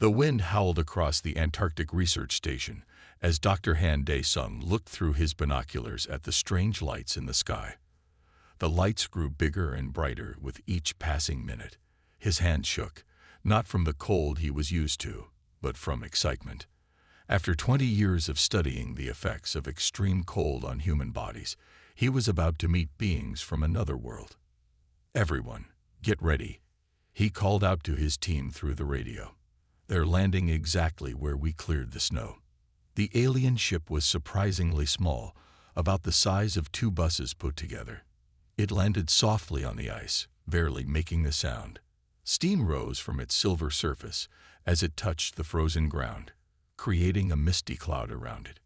The wind howled across the Antarctic Research Station as Dr. Han Dae-sung looked through his binoculars at the strange lights in the sky. The lights grew bigger and brighter with each passing minute. His hand shook, not from the cold he was used to, but from excitement. After 20 years of studying the effects of extreme cold on human bodies, he was about to meet beings from another world. "Everyone, get ready," he called out to his team through the radio. "They're landing exactly where we cleared the snow." The alien ship was surprisingly small, about the size of 2 buses put together. It landed softly on the ice, barely making a sound. Steam rose from its silver surface as it touched the frozen ground, creating a misty cloud around it.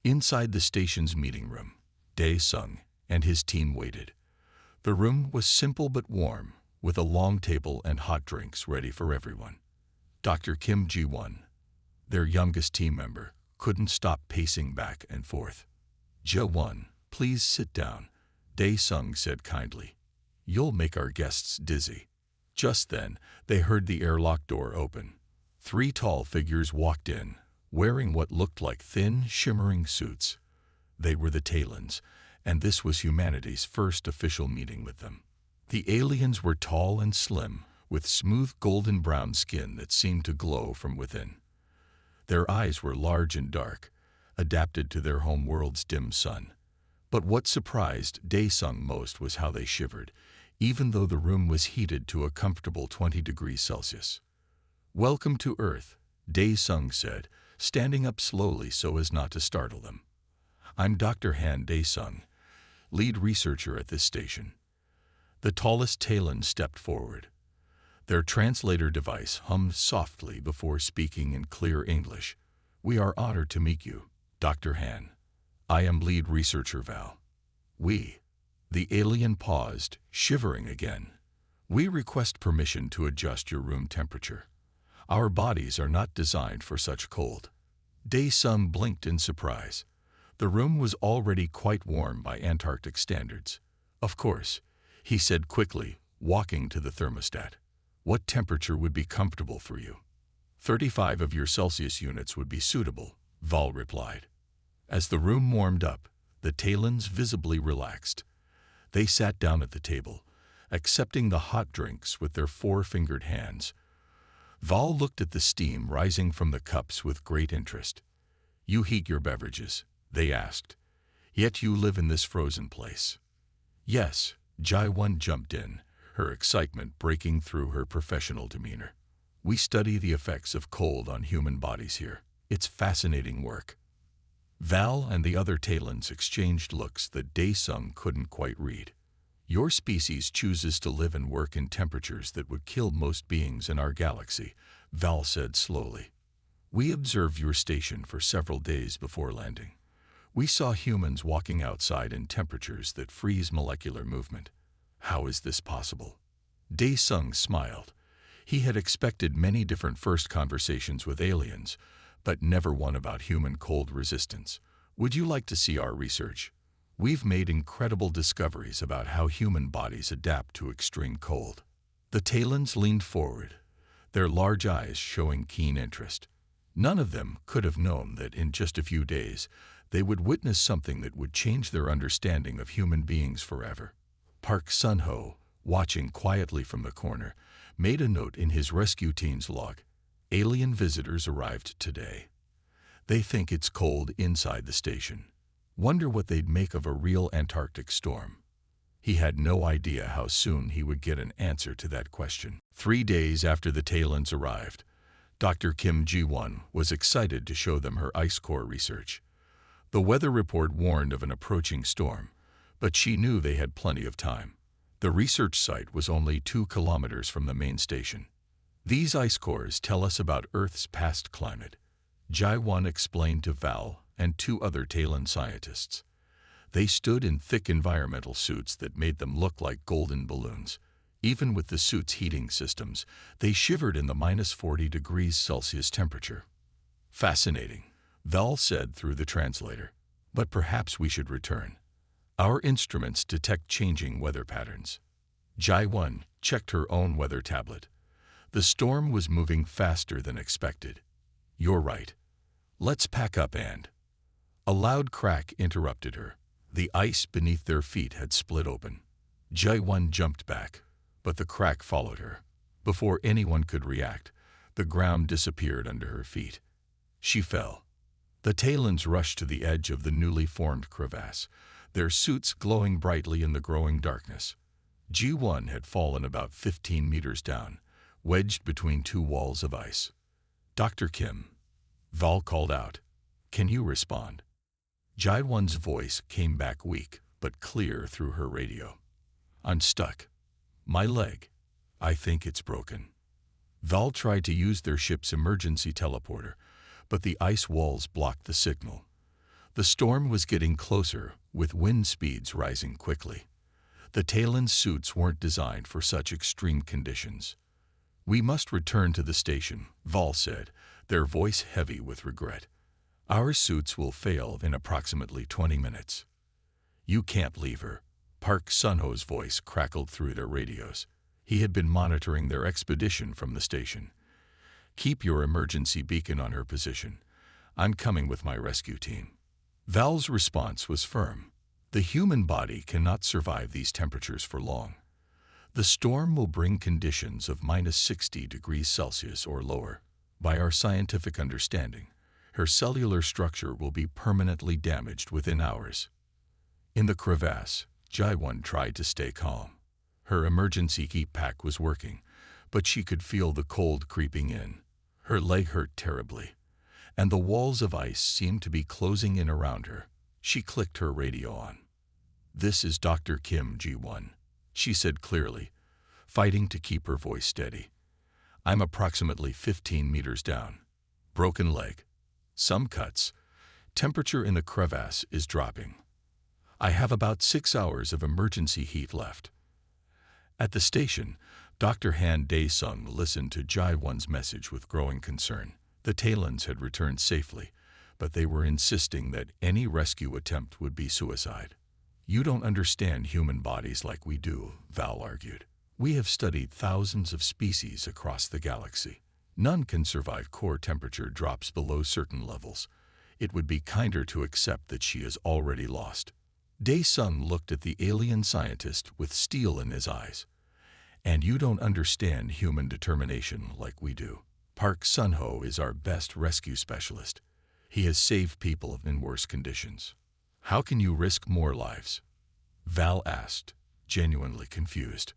Inside the station's meeting room, Dae-sung and his team waited. The room was simple but warm, with a long table and hot drinks ready for everyone. Dr. Kim Ji-won, their youngest team member, couldn't stop pacing back and forth. "Ja-won, please sit down," Dae-sung said kindly. "You'll make our guests dizzy." Just then, they heard the airlock door open. 3 tall figures walked in, wearing what looked like thin, shimmering suits. They were the Talons, and this was humanity's first official meeting with them. The aliens were tall and slim, with smooth golden-brown skin that seemed to glow from within. Their eyes were large and dark, adapted to their home world's dim sun. But what surprised Dae-sung most was how they shivered, even though the room was heated to a comfortable 20 degrees Celsius. "Welcome to Earth," Dae-sung said, standing up slowly so as not to startle them. "I'm Dr. Han Dae-sung, lead researcher at this station." The tallest Talon stepped forward. Their translator device hummed softly before speaking in clear English. "We are honored to meet you, Dr. Han. I am lead researcher Val." "We." The alien paused, shivering again. "We request permission to adjust your room temperature. Our bodies are not designed for such cold." Dae-sung blinked in surprise. The room was already quite warm by Antarctic standards. "Of course," he said quickly, walking to the thermostat. "What temperature would be comfortable for you?" 35 of your Celsius units would be suitable," Val replied. As the room warmed up, the Talons visibly relaxed. They sat down at the table, accepting the hot drinks with their 4-fingered hands. Val looked at the steam rising from the cups with great interest. "You heat your beverages?" they asked. "Yet you live in this frozen place." "Yes," Ji-won jumped in, her excitement breaking through her professional demeanor. "We study the effects of cold on human bodies here. It's fascinating work." Val and the other Talons exchanged looks that Dae-sung couldn't quite read. "Your species chooses to live and work in temperatures that would kill most beings in our galaxy," Val said slowly. "We observed your station for several days before landing. We saw humans walking outside in temperatures that freeze molecular movement. How is this possible?" Dae-sung smiled. He had expected many different first conversations with aliens, but never one about human cold resistance. "Would you like to see our research? We've made incredible discoveries about how human bodies adapt to extreme cold." The Talons leaned forward, their large eyes showing keen interest. None of them could have known that in just a few days they would witness something that would change their understanding of human beings forever. Park Sun-ho, watching quietly from the corner, made a note in his rescue team's log. "Alien visitors arrived today. They think it's cold inside the station. Wonder what they'd make of a real Antarctic storm." He had no idea how soon he would get an answer to that question. 3 days after the Talons arrived, Dr. Kim Ji-won was excited to show them her ice core research. The weather report warned of an approaching storm, but she knew they had plenty of time. The research site was only 2 kilometers from the main station. "These ice cores tell us about Earth's past climate," Ji-won explained to Val and 2 other Talon scientists. They stood in thick environmental suits that made them look like golden balloons. Even with the suit's heating systems, they shivered in the -40 degrees Celsius temperature. "Fascinating," Val said through the translator. "But perhaps we should return. Our instruments detect changing weather patterns." Ji-won checked her own weather tablet. The storm was moving faster than expected. "You're right. Let's pack up and—" A loud crack interrupted her. The ice beneath their feet had split open. Jae-won jumped back, but the crack followed her. Before anyone could react, the ground disappeared under her feet. She fell. The Talons rushed to the edge of the newly formed crevasse, their suits glowing brightly in the growing darkness. Ji-won had fallen about 15 meters down, wedged between two walls of ice. "Dr. Kim," Val called out. "Can you respond?" Jae-won's voice came back weak but clear through her radio. "I'm stuck. My leg. I think it's broken." Val tried to use their ship's emergency teleporter, but the ice walls blocked the signal. The storm was getting closer, with wind speeds rising quickly. The Talon's suits weren't designed for such extreme conditions. "We must return to the station," Val said, their voice heavy with regret. "Our suits will fail in approximately 20 minutes. "You can't leave her." Park Sun-ho's voice crackled through their radios. He had been monitoring their expedition from the station. "Keep your emergency beacon on her position. I'm coming with my rescue team." Val's response was firm. The human body cannot survive these temperatures for long. The storm will bring conditions of -60 degrees Celsius or lower. By our scientific understanding, her cellular structure will be permanently damaged within hours. In the crevasse, Jae-won tried to stay calm. Her emergency heat pack was working, but she could feel the cold creeping in. Her leg hurt terribly, and the walls of ice seemed to be closing in around her. She clicked her radio on. "This is Dr. Kim, Ji-won," she said clearly, fighting to keep her voice steady. "I'm approximately 15 meters down. Broken leg. Some cuts. Temperature in the crevasse is dropping. I have about 6 hours of emergency heat left." At the station, Dr. Han Dae-sung listened to Jae-won's message with growing concern. The Talons had returned safely, but they were insisting that any rescue attempt would be suicide. "You don't understand human bodies like we do," Val argued. "We have studied thousands of species across the galaxy. None can survive core temperature drops below certain levels. It would be kinder to accept that she is already lost." Dae-sung looked at the alien scientist with steel in his eyes. "And you don't understand human determination like we do. Park Sun-ho is our best rescue specialist. He has saved people in worse conditions. How can you risk more lives?" Val asked, genuinely confused.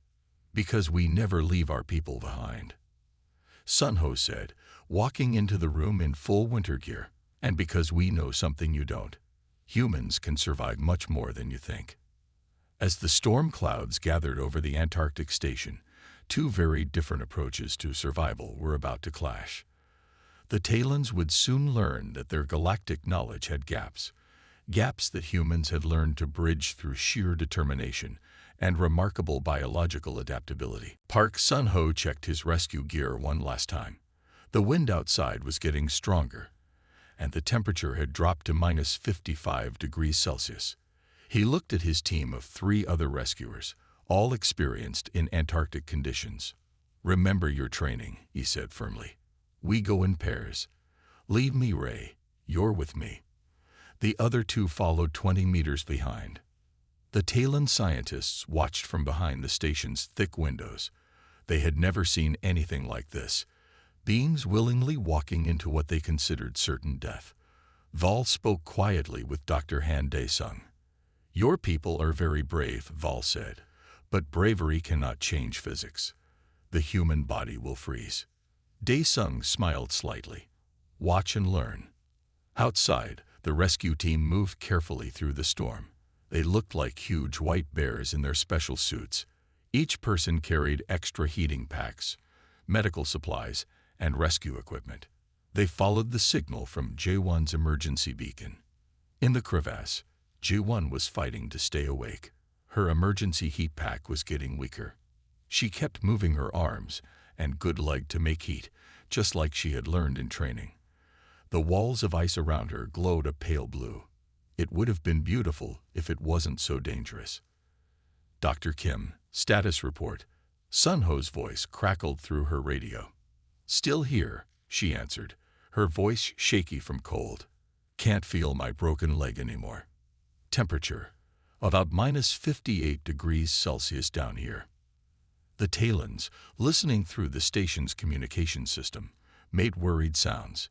"Because we never leave our people behind," Sun-ho said, walking into the room in full winter gear. "And because we know something you don't. Humans can survive much more than you think." As the storm clouds gathered over the Antarctic station, two very different approaches to survival were about to clash. The Talons would soon learn that their galactic knowledge had gaps that humans had learned to bridge through sheer determination and remarkable biological adaptability. Park Sun-ho checked his rescue gear one last time. The wind outside was getting stronger, and the temperature had dropped to -55 degrees Celsius. He looked at his team of 3 other rescuers, all experienced in Antarctic conditions. "Remember your training," he said firmly. "We go in pairs. Leave me, Ray. You're with me." The other 2 followed 20 meters behind. The Talon scientists watched from behind the station's thick windows. They had never seen anything like this. Beings willingly walking into what they considered certain death. Val spoke quietly with Dr. Han Dae-sung. "Your people are very brave," Val said, "but bravery cannot change physics. The human body will freeze." Dae-sung smiled slightly. "Watch and learn." Outside, the rescue team moved carefully through the storm. They looked like huge white bears in their special suits. Each person carried extra heating packs, medical supplies, and rescue equipment. They followed the signal from Jae-won's emergency beacon. In the crevasse, Jae-won was fighting to stay awake. Her emergency heat pack was getting weaker. She kept moving her arms and good leg to make heat, just like she had learned in training. The walls of ice around her glowed a pale blue. It would have been beautiful if it wasn't so dangerous. "Dr. Kim, status report," Sunho's voice crackled through her radio. "Still here," she answered, her voice shaky from cold. "Can't feel my broken leg anymore. Temperature, about -58 degrees Celsius down here." The Talons, listening through the station's communication system, made worried sounds.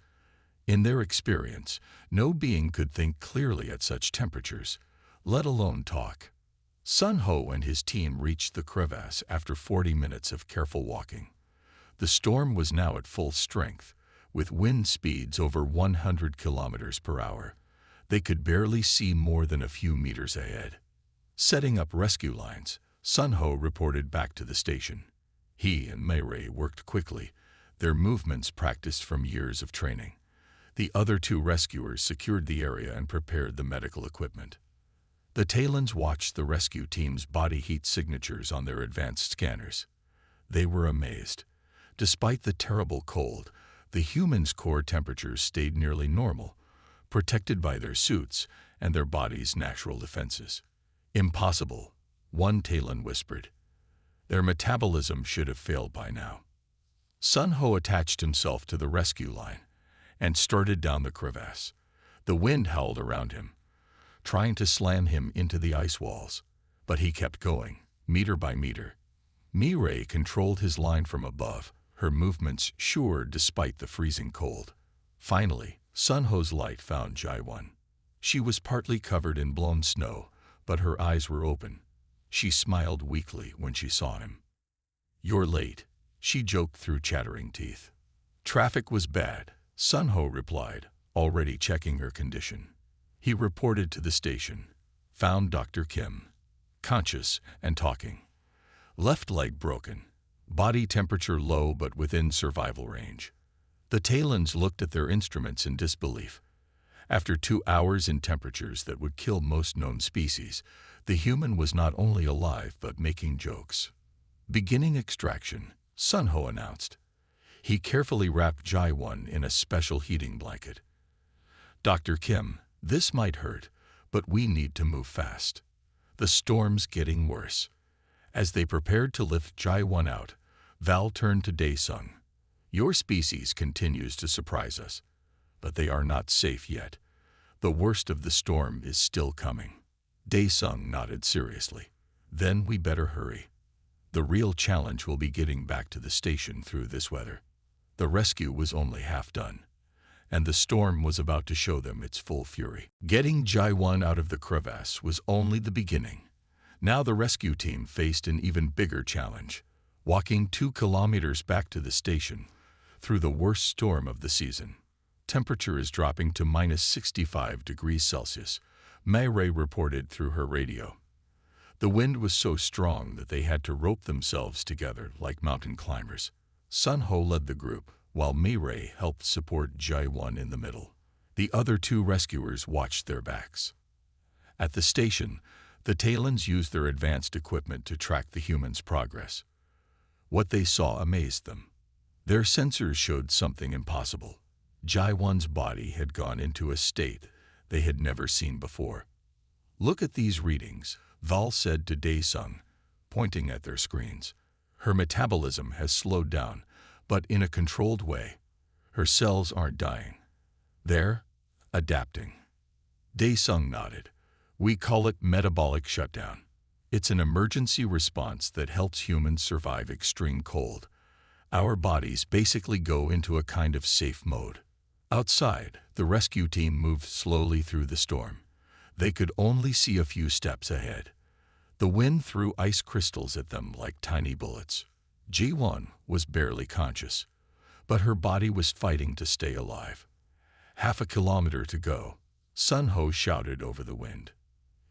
In their experience, no being could think clearly at such temperatures, let alone talk. Sun Ho and his team reached the crevasse after 40 minutes of careful walking. The storm was now at full strength, with wind speeds over 100 kilometers per hour. They could barely see more than a few meters ahead. Setting up rescue lines, Sun Ho reported back to the station. He and Mei Rei worked quickly, their movements practiced from years of training. The other two rescuers secured the area and prepared the medical equipment. The Talons watched the rescue team's body heat signatures on their advanced scanners. They were amazed. Despite the terrible cold, the humans' core temperatures stayed nearly normal, protected by their suits and their body's natural defenses. "Impossible," one Talon whispered. "Their metabolism should have failed by now." Sun Ho attached himself to the rescue line and started down the crevasse. The wind howled around him, trying to slam him into the ice walls, but he kept going, meter by meter. Mei Rei controlled his line from above, her movements sure despite the freezing cold. Finally, Sun Ho's light found Jai-1. She was partly covered in blown snow, but her eyes were open. She smiled weakly when she saw him. "You're late," she joked through chattering teeth. "Traffic was bad," Sun Ho replied, already checking her condition. He reported to the station, found Dr. Kim, conscious and talking. Left leg broken, body temperature low but within survival range. The Talons looked at their instruments in disbelief. After 2 hours in temperatures that would kill most known species, the human was not only alive but making jokes. "Beginning extraction," Sun Ho announced. He carefully wrapped Jai-1 in a special heating blanket. "Dr. Kim, this might hurt, but we need to move fast. The storm's getting worse." As they prepared to lift Jai-1 out, Val turned to Dae-sung. "Your species continues to surprise us, but they are not safe yet. The worst of the storm is still coming." Dae-sung nodded seriously. "Then we better hurry. The real challenge will be getting back to the station through this weather." The rescue was only half done, and the storm was about to show them its full fury. Getting Jai-1 out of the crevasse was only the beginning. Now the rescue team faced an even bigger challenge, walking 2 kilometers back to the station through the worst storm of the season. "Temperature is dropping to -65 degrees Celsius, Mei Rei reported through her radio. The wind was so strong that they had to rope themselves together like mountain climbers. Sun Ho led the group, while Mei Rei helped support Jai-1 in the middle. The other two rescuers watched their backs. At the station, the Talons used their advanced equipment to track the humans' progress. What they saw amazed them. Their sensors showed something impossible. Jai-1's body had gone into a state they had never seen before. "Look at these readings," Val said to Dae-sung, pointing at their screens. "Her metabolism has slowed down, but in a controlled way. Her cells aren't dying. They're adapting." Dae-sung nodded. "We call it metabolic shutdown. It's an emergency response that helps humans survive extreme cold. Our bodies basically go into a kind of safe mode." Outside, the rescue team moved slowly through the storm. They could only see a few steps ahead. The wind threw ice crystals at them like tiny bullets. Ji-1 was barely conscious, but her body was fighting to stay alive. "Half a kilometer to go," Sun Ho shouted over the wind.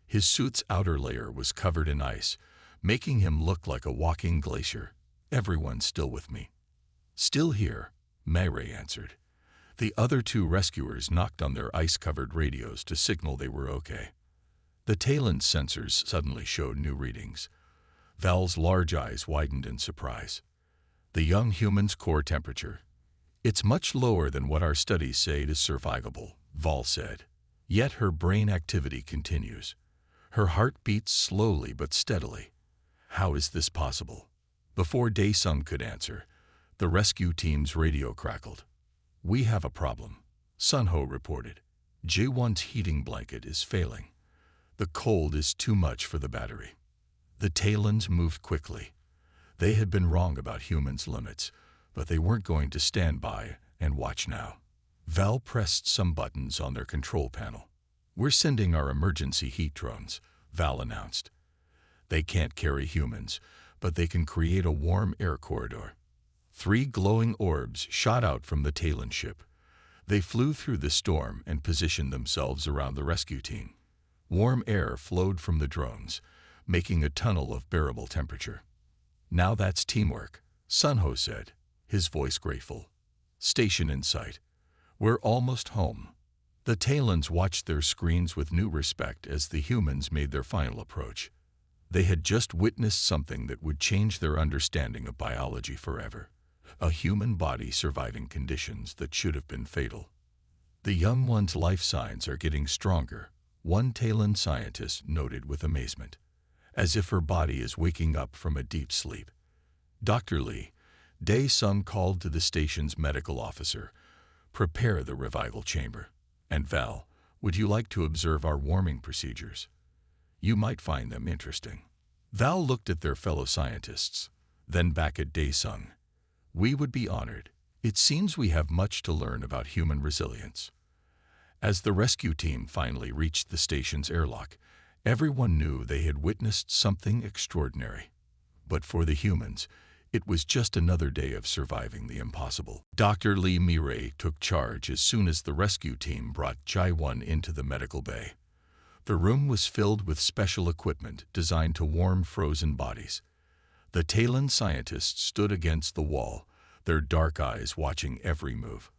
His suit's outer layer was covered in ice, making him look like a walking glacier. "Everyone's still with me." "Still here," Mei Rei answered. The other two rescuers knocked on their ice-covered radios to signal they were okay. The Talon's sensors suddenly showed new readings. Val's large eyes widened in surprise. "The young human's core temperature. It's much lower than what our studies say is survivable," Val said. "Yet her brain activity continues. Her heart beats slowly but steadily. How is this possible?" Before Dae-sung could answer, the rescue team's radio crackled. "We have a problem," Sun-ho reported. Jae-won's heating blanket is failing. The cold is too much for the battery. The Talons moved quickly. They had been wrong about humans' limits, but they weren't going to stand by and watch now. Val pressed some buttons on their control panel. "We're sending our emergency heat drones," Val announced. "They can't carry humans, but they can create a warm air corridor." 3 glowing orbs shot out from the Talon ship. They flew through the storm and positioned themselves around the rescue team. Warm air flowed from the drones, making a tunnel of bearable temperature. "Now that's teamwork," Sun-ho said, his voice grateful. "Station in sight. We're almost home." The Talons watched their screens with new respect as the humans made their final approach. They had just witnessed something that would change their understanding of biology forever. A human body surviving conditions that should have been fatal. "The young one's life signs are getting stronger," one Talon scientist noted with amazement, "as if her body is waking up from a deep sleep." "Dr. Lee," Dae-sung called to the station's medical officer, "prepare the revival chamber. And Val, would you like to observe our warming procedures? You might find them interesting." Val looked at their fellow scientists, then back at Dae-sung. "We would be honored. It seems we have much to learn about human resilience." As the rescue team finally reached the station's airlock, everyone knew they had witnessed something extraordinary. But for the humans, it was just another day of surviving the impossible. Dr. Lee Mi-rae took charge as soon as the rescue team brought Jae-won into the medical bay. The room was filled with special equipment designed to warm frozen bodies. The Talon scientists stood against the wall, their dark eyes watching every move.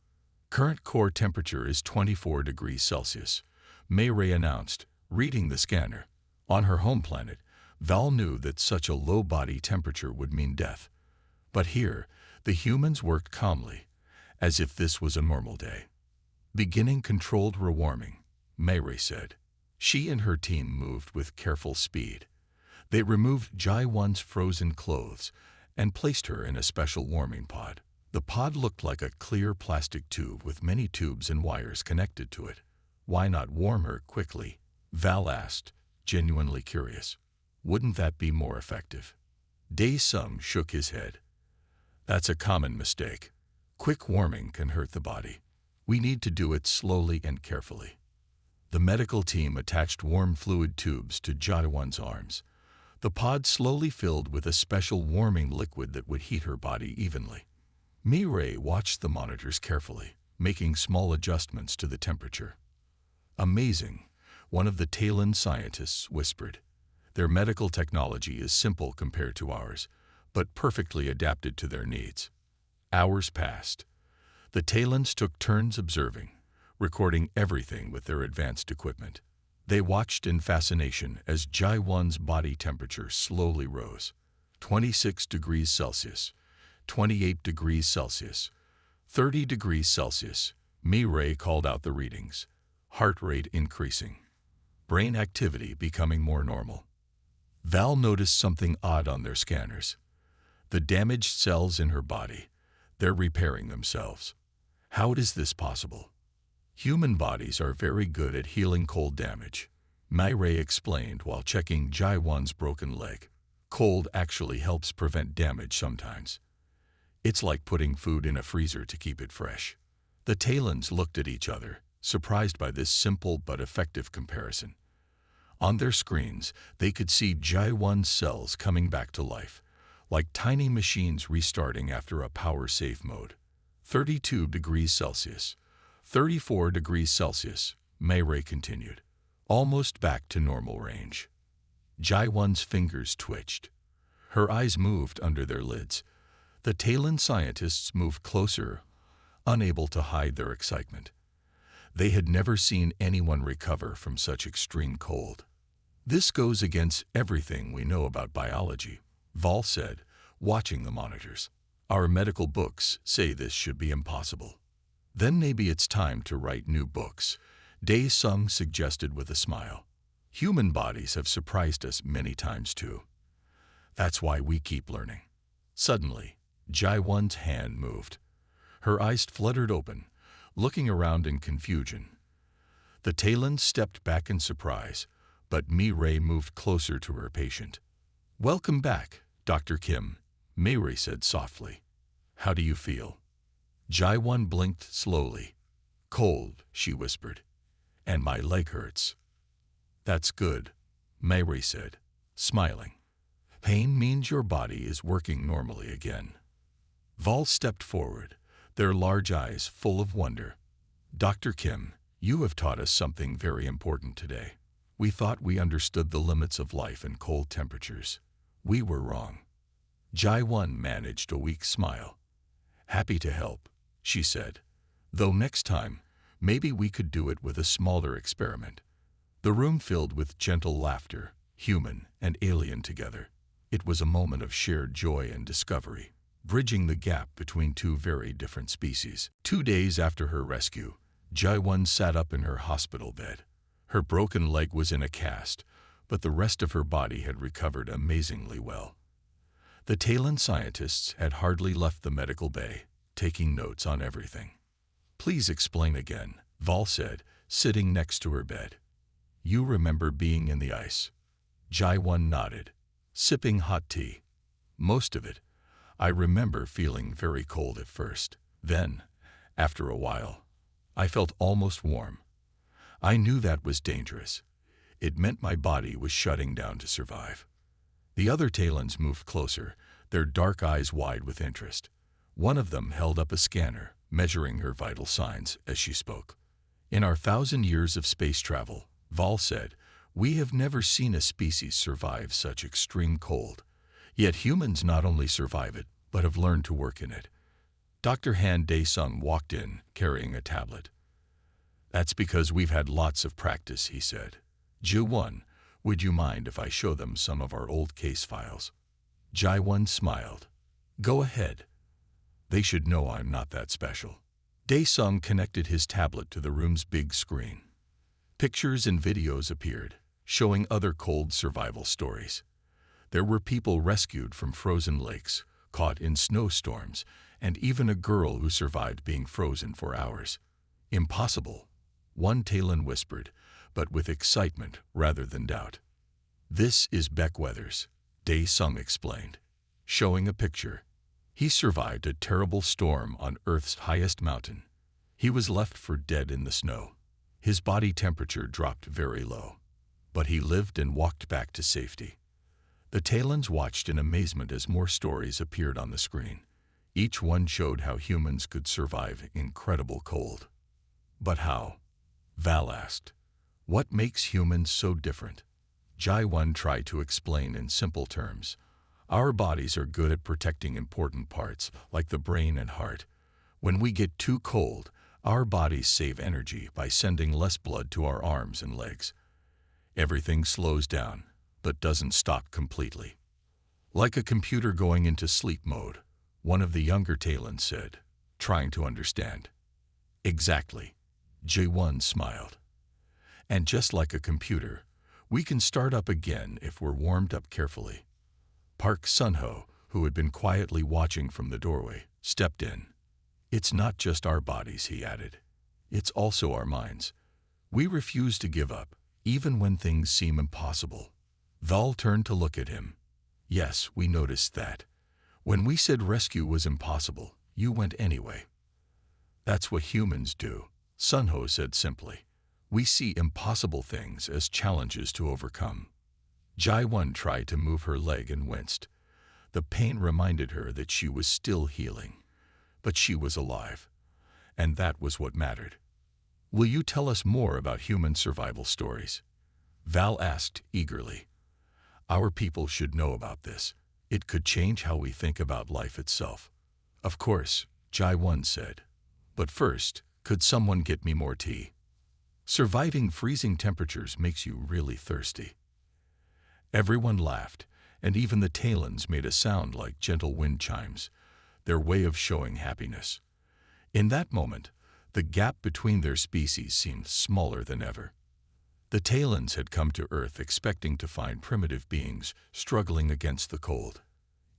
"Current core temperature is 24 degrees Celsius, Mi-rae announced, reading the scanner. On her home planet, Val knew that such a low body temperature would mean death. But here, the humans worked calmly, as if this was a normal day. "Beginning controlled rewarming," Mi-rae said. She and her team moved with careful speed. They removed Jae-won's frozen clothes and placed her in a special warming pod. The pod looked like a clear plastic tube with many tubes and wires connected to it. "Why not warm her quickly?" Val asked, genuinely curious. "Wouldn't that be more effective?" Dae-sung shook his head. "That's a common mistake. Quick warming can hurt the body. We need to do it slowly and carefully." The medical team attached warm fluid tubes to Jae-won's arms. The pod slowly filled with a special warming liquid that would heat her body evenly. Mi-rae watched the monitors carefully, making small adjustments to the temperature. "Amazing," one of the Talon scientists whispered. "Their medical technology is simple compared to ours, but perfectly adapted to their needs." Hours passed. The Talons took turns observing, recording everything with their advanced equipment. They watched in fascination as Jae-won's body temperature slowly rose. 26 degrees Celsius, 28 degrees Celsius, 30 degrees Celsius. Mi-rae called out the readings, heart rate increasing, brain activity becoming more normal. Val noticed something odd on their scanners. The damaged cells in her body, they're repairing themselves. How is this possible? Human bodies are very good at healing cold damage, Mi-rae explained while checking Jae-won's broken leg. Cold actually helps prevent damage sometimes. It's like putting food in a freezer to keep it fresh. The Talons looked at each other, surprised by this simple but effective comparison. On their screens, they could see Jae-won's cells coming back to life, like tiny machines restarting after a power-save mode. 32 degrees Celsius. 34 degrees Celsius, Mi-rae continued, almost back to normal range. Jae-won's fingers twitched. Her eyes moved under their lids. The Talon scientists moved closer, unable to hide their excitement. They had never seen anyone recover from such extreme cold. "This goes against everything we know about biology," Val said, watching the monitors. "Our medical books say this should be impossible." "Then maybe it's time to write new books," Dae-sung suggested with a smile. "Human bodies have surprised us many times too. That's why we keep learning." Suddenly, Jai-Won's hand moved. Her eyes fluttered open, looking around in confusion. The Talon stepped back in surprise, but Mi-Ray moved closer to her patient. "Welcome back, Dr. Kim," Mi-Ray said softly. "How do you feel?" Jai-Won blinked slowly. "Cold," she whispered, "and my leg hurts." "That's good," Mi-Ray said, smiling. "Pain means your body is working normally again." Val stepped forward, their large eyes full of wonder. "Dr. Kim, you have taught us something very important today. We thought we understood the limits of life and cold temperatures. We were wrong." Jai-Won managed a weak smile. "Happy to help," she said. "Though next time, maybe we could do it with a smaller experiment." The room filled with gentle laughter, human and alien together. It was a moment of shared joy and discovery, bridging the gap between two very different species. 2 days after her rescue, Jai-Won sat up in her hospital bed. Her broken leg was in a cast, but the rest of her body had recovered amazingly well. The Talon scientists had hardly left the medical bay, taking notes on everything. "Please explain again," Val said, sitting next to her bed. "You remember being in the ice?" Jai-Won nodded, sipping hot tea. "Most of it. I remember feeling very cold at first. Then, after a while, I felt almost warm. I knew that was dangerous. It meant my body was shutting down to survive." The other Talons moved closer, their dark eyes wide with interest. One of them held up a scanner, measuring her vital signs as she spoke. "In our 1,000 years of space travel," Val said, "we have never seen a species survive such extreme cold. Yet humans not only survive it, but have learned to work in it." Dr. Han Dae-sung walked in, carrying a tablet. "That's because we've had lots of practice," he said. "Ji-Won, would you mind if I show them some of our old case files?" Jai-Won smiled. "Go ahead. They should know I'm not that special." Dae-sung connected his tablet to the room's big screen. Pictures and videos appeared, showing other cold survival stories. There were people rescued from frozen lakes, caught in snowstorms, and even a girl who survived being frozen for hours. "Impossible," one Talon whispered, but with excitement rather than doubt. "This is Beck Weathers," Dae-sung explained, showing a picture. "He survived a terrible storm on Earth's highest mountain. He was left for dead in the snow. His body temperature dropped very low, but he lived and walked back to safety." The Talons watched in amazement as more stories appeared on the screen. Each one showed how humans could survive incredible cold. "But how?" Val asked. "What makes humans so different?" Jai-Won tried to explain in simple terms. "Our bodies are good at protecting important parts, like the brain and heart. When we get too cold, our bodies save energy by sending less blood to our arms and legs. Everything slows down, but doesn't stop completely. Like a computer going into sleep mode," one of the younger Talons said, trying to understand. "Exactly," Ji-Won smiled. "And just like a computer, we can start up again if we're warmed up carefully." Park Sun-ho, who had been quietly watching from the doorway, stepped in. "It's not just our bodies," he added. "It's also our minds. We refuse to give up, even when things seem impossible." Val turned to look at him. "Yes, we noticed that. When we said rescue was impossible, you went anyway." "That's what humans do," Sun-ho said simply. "We see impossible things as challenges to overcome." Jai-Won tried to move her leg and winced. The pain reminded her that she was still healing. But she was alive, and that was what mattered. "Will you tell us more about human survival stories?" Val asked eagerly. "Our people should know about this. It could change how we think about life itself." "Of course," Jai-Won said. "But first, could someone get me more tea? Surviving freezing temperatures makes you really thirsty." Everyone laughed, and even the Talons made a sound like gentle wind chimes, their way of showing happiness. In that moment, the gap between their species seemed smaller than ever. The Talons had come to Earth expecting to find primitive beings struggling against the cold.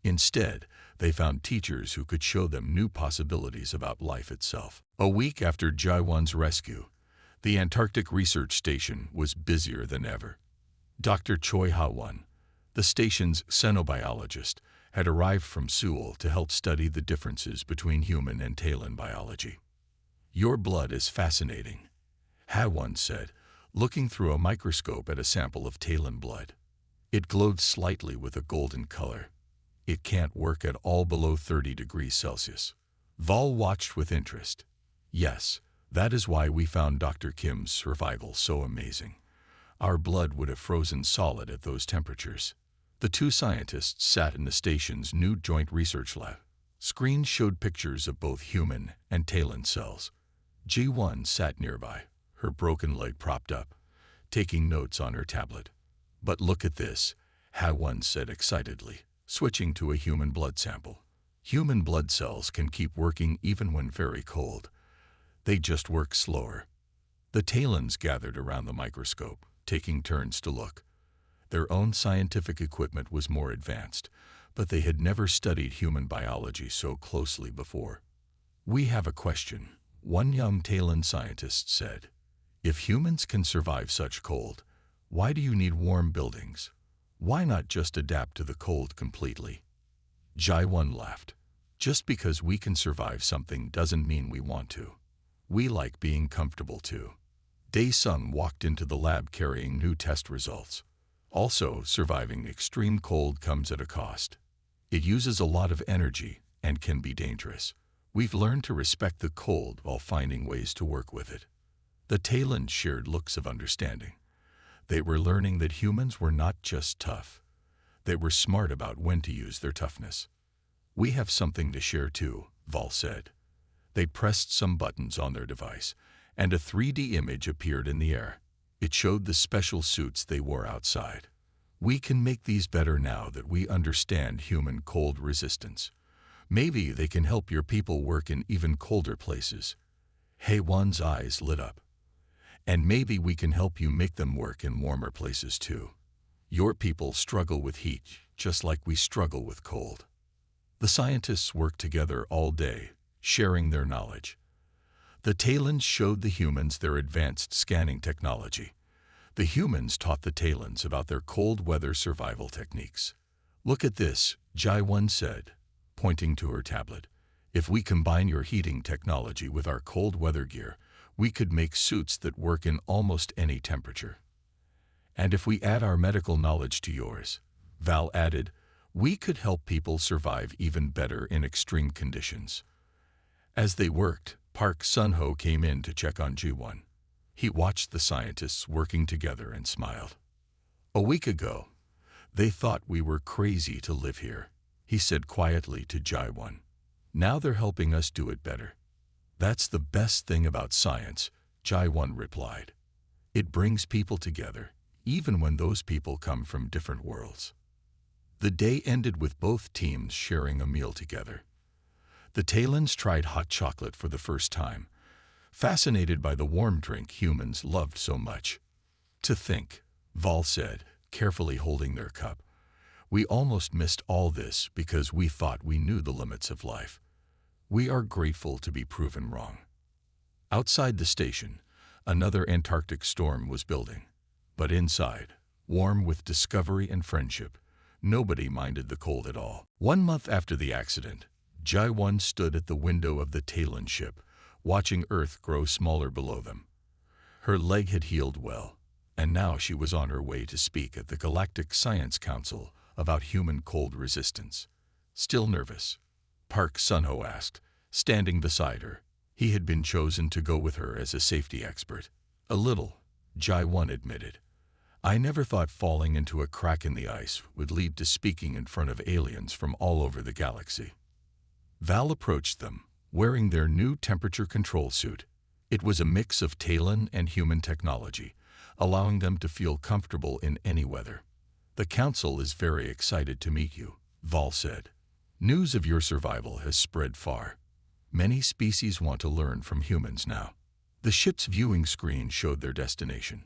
Instead, they found teachers who could show them new possibilities about life itself. A week after Jaiwan's rescue, the Antarctic Research Station was busier than ever. Dr. Choi Ha-won, the station's xenobiologist, had arrived from Seoul to help study the differences between human and Talon biology. "Your blood is fascinating," Ha-won said, looking through a microscope at a sample of Talon blood. It glowed slightly with a golden color. "It can't work at all below 30 degrees Celsius." Val watched with interest. "Yes, that is why we found Dr. Kim's survival so amazing. Our blood would have frozen solid at those temperatures." The two scientists sat in the station's new joint research lab. Screens showed pictures of both human and Talon cells. Ji-won sat nearby, her broken leg propped up, taking notes on her tablet. "But look at this," Ha-won said excitedly, switching to a human blood sample. "Human blood cells can keep working even when very cold. They just work slower." The Talons gathered around the microscope, taking turns to look. Their own scientific equipment was more advanced, but they had never studied human biology so closely before. "We have a question," one young Talon scientist said. "If humans can survive such cold, why do you need warm buildings? Why not just adapt to the cold completely?" Jaiwan laughed. "Just because we can survive something doesn't mean we want to. We like being comfortable too." Dae-sung walked into the lab carrying new test results. Also, surviving extreme cold comes at a cost. It uses a lot of energy and can be dangerous. We've learned to respect the cold while finding ways to work with it. The Talons shared looks of understanding. They were learning that humans were not just tough. They were smart about when to use their toughness. "We have something to share too," Val said. They pressed some buttons on their device, and a 3D image appeared in the air. It showed the special suits they wore outside. "We can make these better now that we understand human cold resistance. Maybe they can help your people work in even colder places." Hae-won's eyes lit up. "And maybe we can help you make them work in warmer places too. Your people struggle with heat, just like we struggle with cold." The scientists worked together all day, sharing their knowledge. The Talons showed the humans their advanced scanning technology. The humans taught the Talons about their cold weather survival techniques. "Look at this," Jaiwan said, pointing to her tablet. "If we combine your heating technology with our cold weather gear, we could make suits that work in almost any temperature. And if we add our medical knowledge to yours," Val added, "we could help people survive even better in extreme conditions." As they worked, Park Sun-ho came in to check on Ji-won. He watched the scientists working together and smiled. "A week ago, they thought we were crazy to live here," he said quietly to Ji-won. "Now they're helping us do it better." "That's the best thing about science," Ji-won replied. "It brings people together, even when those people come from different worlds." The day ended with both teams sharing a meal together. The Talons tried hot chocolate for the first time, fascinated by the warm drink humans loved so much. "To think," Val said, carefully holding their cup, "we almost missed all this because we thought we knew the limits of life. We are grateful to be proven wrong." Outside the station, another Antarctic storm was building. But inside, warm with discovery and friendship, nobody minded the cold at all. 1 month after the accident, Jaiwan stood at the window of the Talon ship, watching Earth grow smaller below them. Her leg had healed well, and now she was on her way to speak at the Galactic Science Council about human cold resistance. "Still nervous?" Park Sun-ho asked, standing beside her. He had been chosen to go with her as a safety expert. "A little," Jaiwan admitted. "I never thought falling into a crack in the ice would lead to speaking in front of aliens from all over the galaxy." Val approached them, wearing their new temperature control suit. It was a mix of Talon and human technology, allowing them to feel comfortable in any weather. "The Council is very excited to meet you," Val said. "News of your survival has spread far. Many species want to learn from humans now." The ship's viewing screen showed their destination,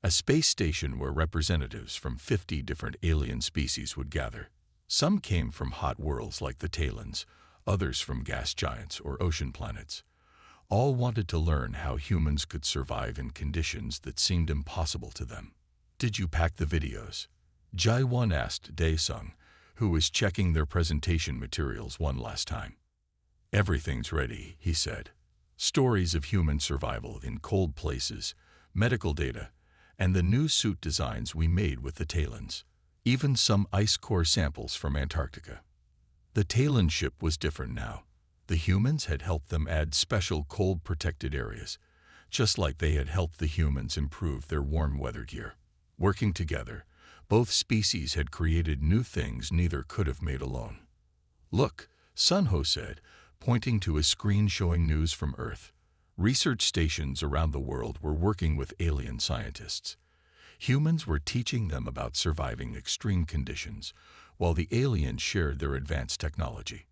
a space station where representatives from 50 different alien species would gather. Some came from hot worlds like the Talons, others from gas giants or ocean planets. All wanted to learn how humans could survive in conditions that seemed impossible to them. "Did you pack the videos?" Jai-Won asked Dae-sung, who was checking their presentation materials one last time. "Everything's ready," he said. Stories of human survival in cold places, medical data, and the new suit designs we made with the Talons. Even some ice core samples from Antarctica. The Talon ship was different now. The humans had helped them add special cold-protected areas, just like they had helped the humans improve their warm-weather gear. Working together, both species had created new things neither could have made alone. "Look," Sunho said, pointing to a screen showing news from Earth. Research stations around the world were working with alien scientists. Humans were teaching them about surviving extreme conditions, while the aliens shared their advanced technology.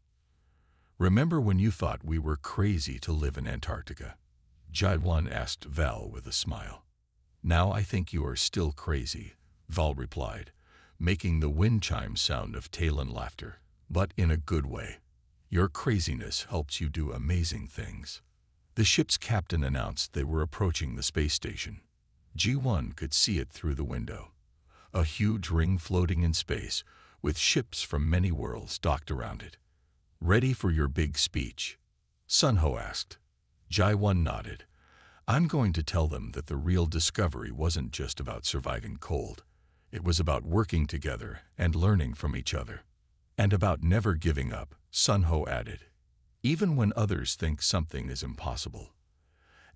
"Remember when you thought we were crazy to live in Antarctica?" Jai-Won asked Val with a smile. "Now I think you are still crazy," Val replied, making the wind chime sound of Talon laughter, "but in a good way. Your craziness helps you do amazing things." The ship's captain announced they were approaching the space station. Ji-won could see it through the window. A huge ring floating in space, with ships from many worlds docked around it. "Ready for your big speech?" Sunho asked. Jai-won nodded. "I'm going to tell them that the real discovery wasn't just about surviving cold. It was about working together and learning from each other. And about never giving up," Sunho added, "even when others think something is impossible."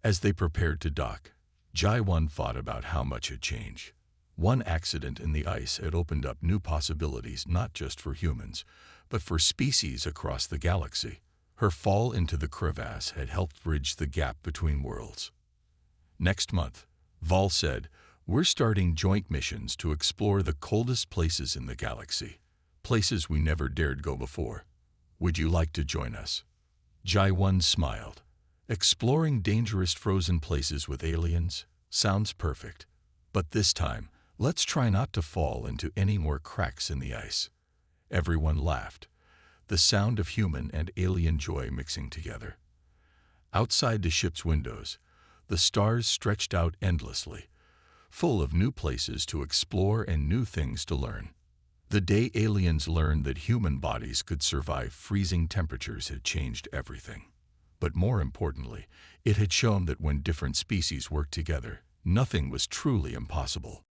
As they prepared to dock, Jai-won thought about how much had changed. One accident in the ice had opened up new possibilities not just for humans, but for species across the galaxy. Her fall into the crevasse had helped bridge the gap between worlds. "Next month," Val said, "we're starting joint missions to explore the coldest places in the galaxy, places we never dared go before. Would you like to join us?" Jai-won smiled. Exploring dangerous frozen places with aliens sounds perfect. But this time, let's try not to fall into any more cracks in the ice. Everyone laughed, the sound of human and alien joy mixing together. Outside the ship's windows, the stars stretched out endlessly, full of new places to explore and new things to learn. The day aliens learned that human bodies could survive freezing temperatures had changed everything. But more importantly, it had shown that when different species worked together, nothing was truly impossible.